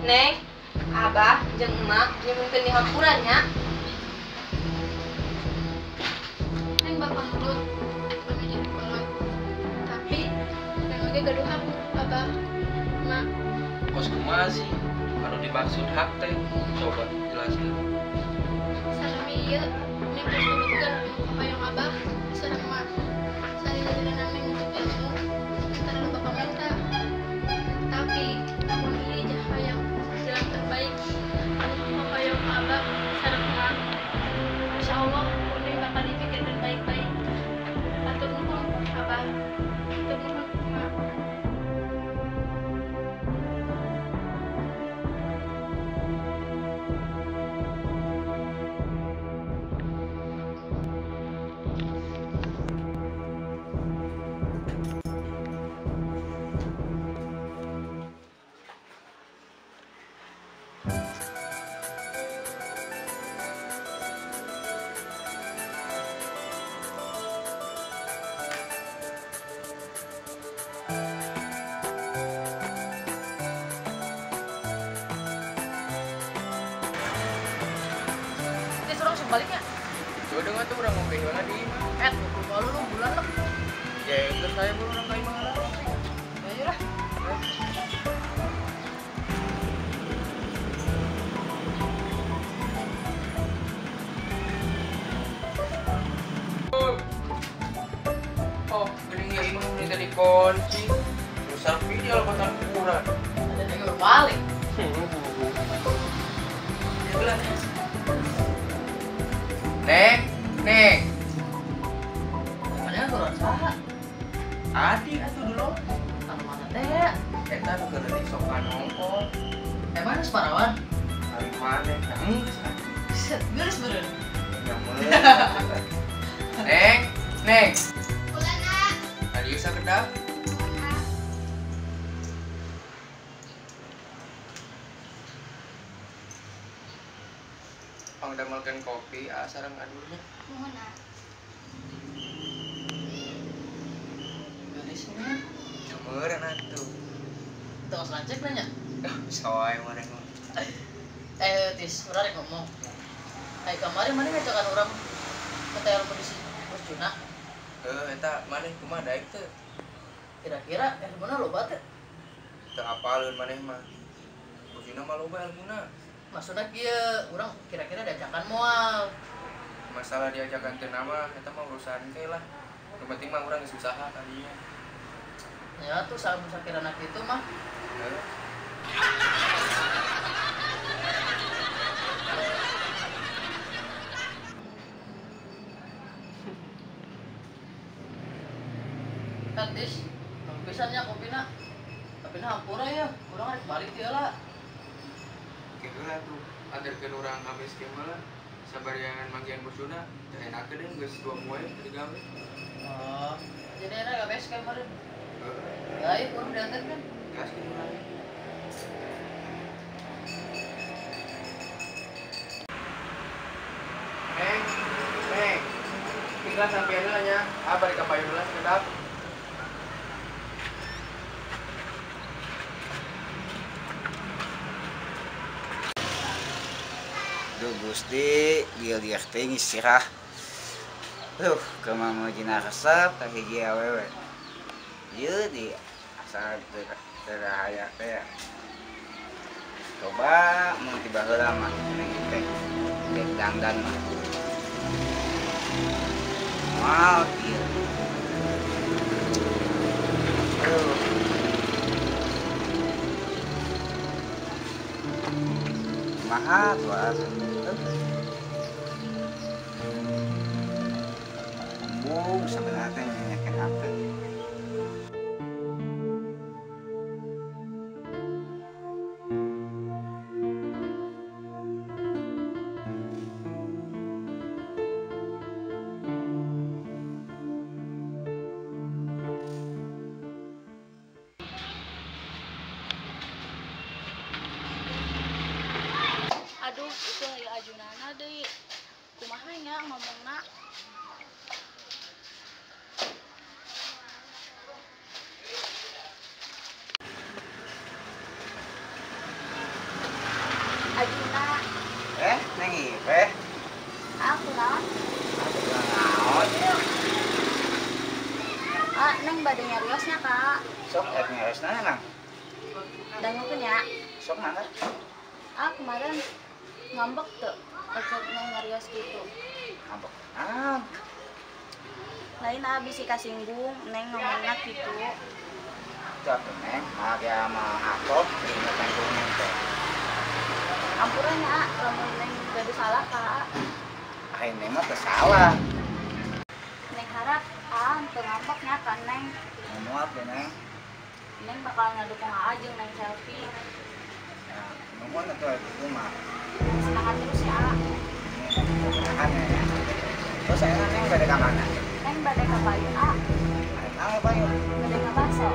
Neng, abah jeung emak nyumunkeun di hampurannya. Neng bapak nurut, kami jadi kolot. Tapi neng oge gaduhan abah, emak. Kos kumaha sih? Anu dimaksud hak teh, coba jelaskan. Salami ieu neng geus nurutkeun hoyong abah sareng emak. Salila-lilanan neng nuntut ilmu antara nu bapak minta. Tapi namun ieu jah hayang jalan terbaik hoyong abah sareng emak. Insyaallah neng bakal dipikirkeun baik-baik. Atur nuhun abah, atur nuhun emak. Ini suruh sebaliknya. Coba dengan tuh orang ngopi mana di mana? Kalau lu bulan lah. Ya itu saya belum orang kayak mana. Ayo lah. Oh, gening ya imah ini tadi kunci. Besar video lepasan ukuran. Ada yang berbalik. Neng, neng. Namanya turun saha? Adik atuh dulu. Anu mana teh? Eta nu keur di sokan nongkol. Emang separawan? Hari mana? Set, geus beureun. Neng, neng. Ulana. Tadi bisa kedap. Pang damelkeun kopi, sareng adulnya. Mohon ah. Geus nya. Cameureun atuh. Tos lancek nanya. Soai mana mah. Tis, urang rek ngomong. Kemarin mana ngajakan orang ke hotel kondisi Bos Juna. Eta maneh kumaha daek teu? Kira-kira ilmuna loba teh. Teu apaleun maneh mah. Bosina mah loba ilmuna. Maksudna kieu, urang kira-kira diajakan moal. Masalah diajakan teu nama eta mah urusan teh lah. Nu penting mah urang geus usaha kalinya. Ya tuh salam sakirana kitu mah. Tis, pisannya kopina. Kopina hampura ya, urang rek balik dia lah. Kira tuh aderkeun urang amis kieu mah sabariangan manggihan bosuna teu enak deui geus 2 moe teu digawe. Oh, jadi enak gak bes kemarin. Heeh. Ya, iya, kurang diantar kan. Gas kitu mah. Neng, neng. Tinggal sampean heula nya. Bari ka payun heula sedap. Duh Gusti, dia teh istirahat. Kemana mau jina resep teh hiji awewe. Ieu di asal terahaya teh. Coba mau tiba heula mah neng teh. Dek dangdan mah. Wow, ieu. Maha tuh embung sebenarnya nyanyikan apa. Aduh, itu lagi ajunana deui. Kumaha nya ngomongna? Sok ngeres nang. Dangukeun ya. Sok mangga. Kemarin ngambek tuh. Ecet neng ngarios gitu. Ngambek. Ah, Lain abis si kasinggung, neng ngomongnya gitu. itu apa neng? Mage sama aku, ini kan kuning teh. Ampuran ya, lamun neng gak salah kak. Ini mah salah. Neng harap teu ngambeknya kan neng. Muat ya neng. Neng bakal ngadukung jeung neng selfie. Nah, ngomong itu itu mah. Semangat terus ya. Kan ya. Terus saya neng beda ke mana? Neng badai ka Payu Nang apa yuk? badai ka Baso.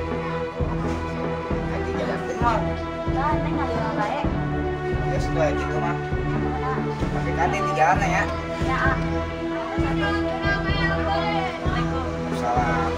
Lagi jalan timur. Dan neng ngalila bae. Terus itu aja tuh mah. Nah, Tapi tadi di jalan ya. ya Assalamualaikum. Salam.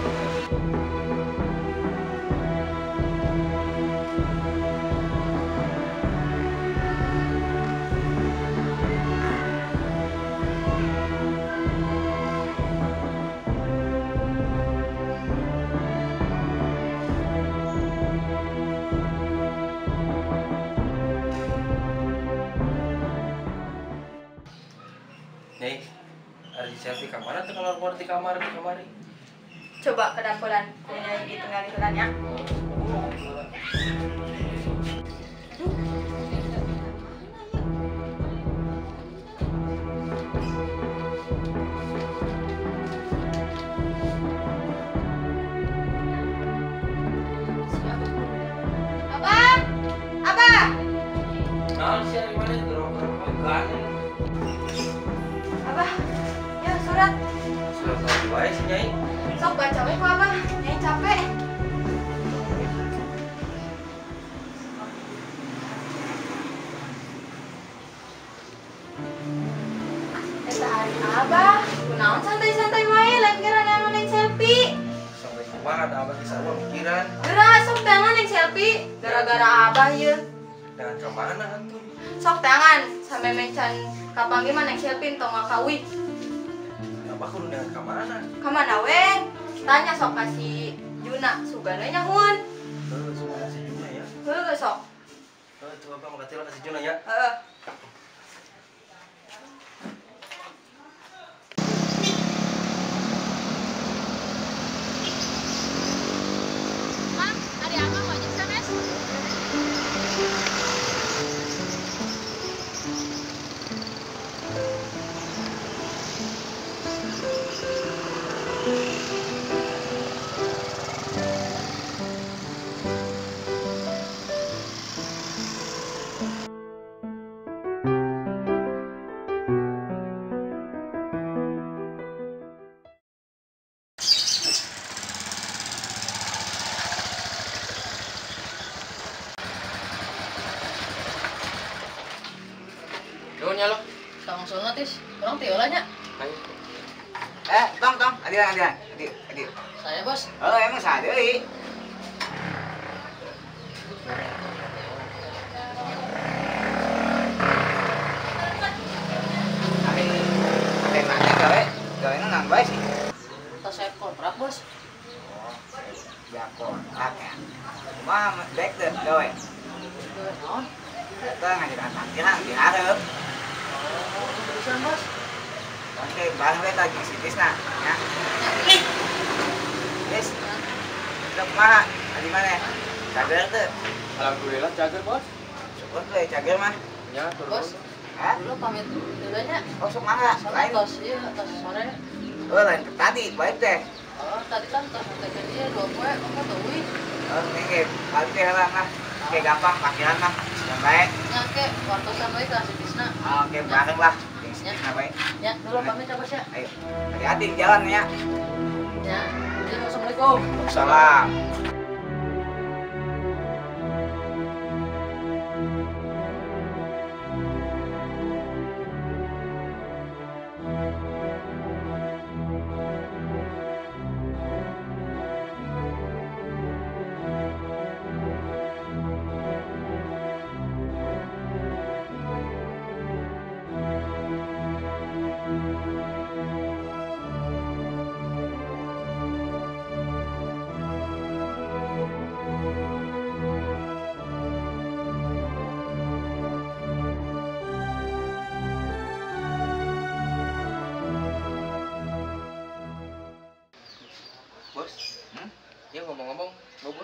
Nih, ada di selfie kamar atau kalau keluar di kamar di kamar? Coba ke dapuran, punya gitu ngaliran ya. Abah, Abah, Nah, sih dari mana itu orang Abah, ya surat. Sudah tahu baik sih Nyai. Sok baca we ku Abah, nyai capek. Eta hari Abah, kunaon santai-santai wae lain gerangan neng selfie. Sampai kumaha ada apa kisah gua pikiran Geura sok tangan neng selfie gara-gara Abah ieu. dengan kemana tuh? Sok tangan sampai mencan kapanggih mah neng selfie tong ngakawi. Apa kudu dengan kemana? Kamana we? Tanya sok kasih Juna sugana nyahuan. Semua kasih Juna ya. Heuh sok. Coba apa mau kasih Juna ya? Heeh. Mam, ada apa mau ajak SMS? Nuhun ya lo. Langsung notis, orang tiolanya. Ayo. Tong, adian. Saya bos. Oh, emang sadeu ieu. Ari mana gawe nang bae sih. Tas saya kontrak bos. Oh, ya kontrak ya. Mah baik deh gawe. Naon? Kita ngajakan parkiran di hareup. Tulisan bos. Oke, bareng we lagi si Tisna, ya. Tis. Udah kumaha? Di mana? Cager tuh. Alhamdulillah cager bos. Syukur tuh cager mah. Ya turun. Bos, Hah? dulu pamit dulunya. Oh, sok mangga. Soalnya Lain. tos, iya tos sore. Oh, lain ke tadi, baik deh. Oh, tadi kan tos nanti dia 2 poe, kamu tuh Oh, ini balik deh lah, mah. Oke, gampang, parkiran mah. Yang baik. nyake waktu sampai ke si Tisna. Oke, bareng lah. Tisna baik. Ya, dulu pamit ya bos ya. Ayo, hati-hati di jalan ya. Ya, jadi assalamualaikum. Salam.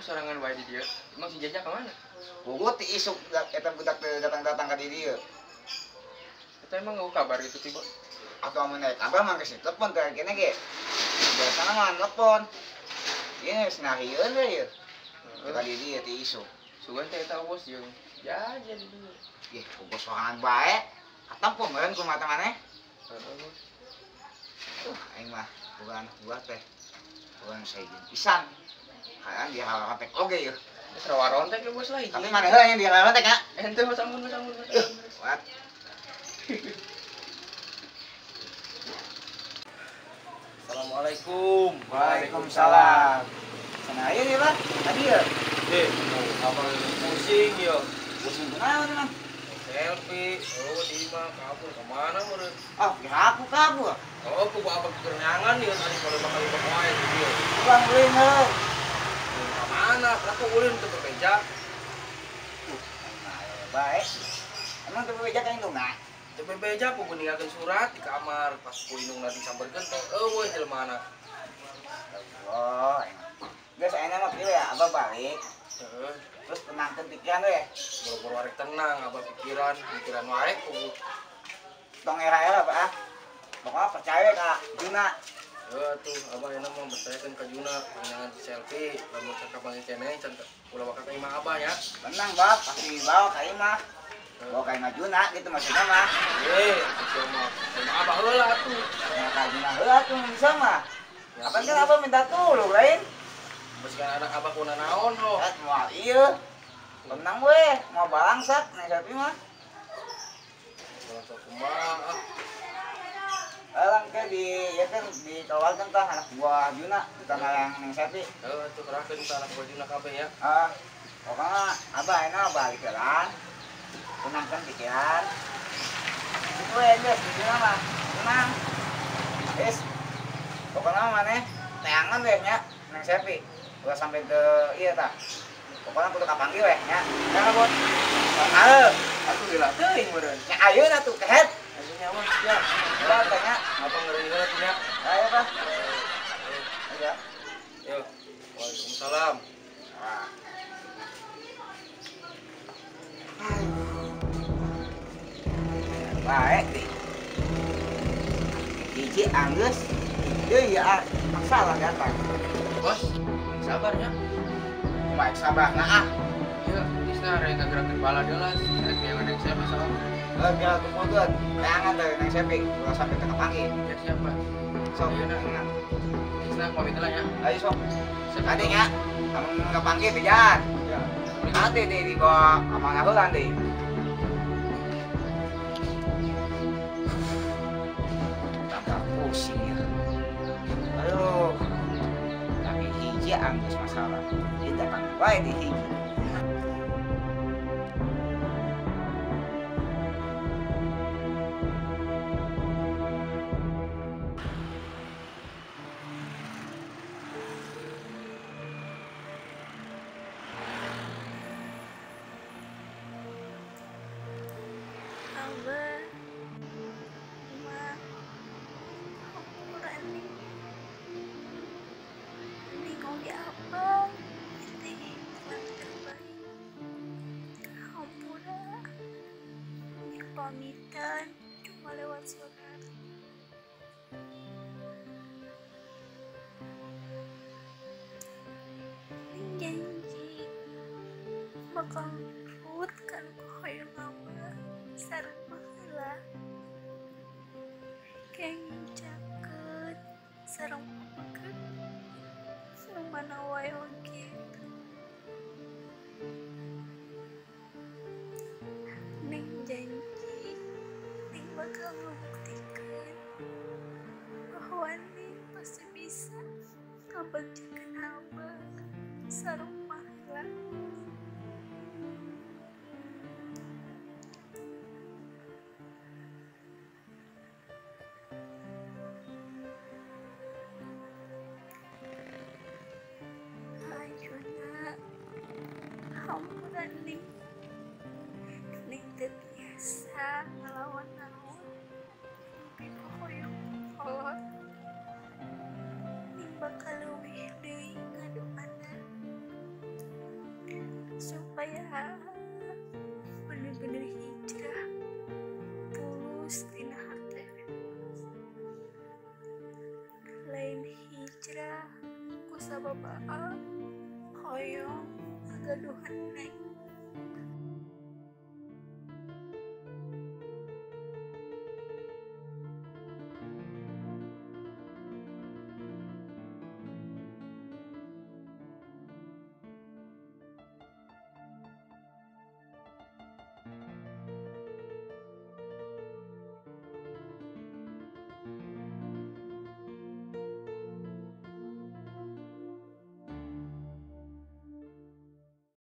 sorangan wae di dia. Emang si Jaja kemana? Gugut ti isuk eta budak teh datang-datang ka di dieu. Kita emang nggak kabar itu tiba. Atau amun naik kabar mah geus telepon teh kene ge. Biasana mah telepon. Ieu geus nahieun we ieu. Ka di dieu ti isuk. Sugan teh eta bos jeung Jaja di dia. Ih, bos sorangan bae. Katampo meureun ku mata maneh. Bos. Aing mah bukan buah teh. Bukan saejeun pisan. Hayang dia halatek oge yeuh. Geus rawaron teh ke bos lah. Tapi mana heula yang dia halatek nya? Ente mas ampun. What? Assalamualaikum. Waalaikumsalam. Sana aya dia, Pak. Tadi ya. Apa pusing ya? Pusing kunaon mah? Selfie, di mah kabur kemana meureun? Ah, kira aku kabur. Oh, aku bawa kerenyangan ya tadi kalau bakal wae di dia. Pulang ulin heuh. Kemana? Aku ulin ke beja. Baik. Emang teu beja ka indungna? Teu beja aku ninggalkeun surat di kamar pas ku indungna disamperkeun teh eueuh jelemaana. Oh, geus ayeuna mah kieu ya, Abah balik. Heeh. Terus tenangkeun pikiran we. Boro-boro arek tenang, abah pikiran wae ku. Tong era-era, Pak. Ah. Pokoknya percaya ka Juna. Tuh, abah enak mah percayakeun ka Juna, panjangan selfie, lamun cek ka keneh can ulah bakal ka imah abah ya. Tenang, Bab. Pasti bawa ka imah. Bawa ka imah Juna gitu maksudnya mah. Maksudnya mah imah abah heula atuh. Ya ka Juna heula tuh bisa mah. Apa kan Abah minta tolong lain? Masih anak abah kuna naon lo. Mau iya. Tenang we, mau balangsat nih sapi mah. Balangsat kumaha? Alang ke di ya kan di keluarga tah anak buah Juna kita yang neng sapi. Tuh kerahkeun ka anak buah Juna kabeh ya. Pokoknya Abah enak balik jalan. Tenangkan pikiran. Itu aja di Juna mah. Tenang. Is. Pokoknya maneh teangan we nya neng sapi. Udah sampai ke iya tah. Pokoknya kudu kapanggil we nya. Karena bos. Atuh geula teuing meureun. Nya ayeuna tuh kehet. Maksudnya mah ya. Udah tanya. Apa ngeureun heula tuh nya? Ayo Pak. Ayo. Yo. Waalaikumsalam. Nah. Baik nih. Hiji anggeus. Ya masalah datang. Bos, sabarnya. Baik sabar nah ah. Iya, bisa rek ngagerakeun bala delas, rek yang ada saya masalah. Biar aku mundur. Jangan dari nang sepi. Udah sampai ke panggil. Ya siapa? Sok. Iya, nah. Bisa pamit lah ya. Ayo sok. Adanya, kamu nggak panggil pijan. Ya. Nanti deh di bawah amanah heula deh. Tambah pusing ya. Aduh. Tapi hiji anggus masalah. Dia datang baik di hiji. Abah, Ma, aku Rani. Bingung di apa? Ini yang terbaik. Ampura, yang pamitan cuma lewat surat. Ini janji bakal urutkan koyo mama sareng baheula kayak ngincakeun sareng papakeun nu mana wae oge ning janji ning bakal ngebuktikan bahwa ning pasti bisa ngabagjakeun abah sareng baheula. Juna, hampura ning terbiasa ngelawan naon tapi hoyong kolot ning bakal leuwih deui ngadoana kayak bener-bener hijrah tulus tina hati, lain hijrah ku sababaan hoyong ngagaduhan neng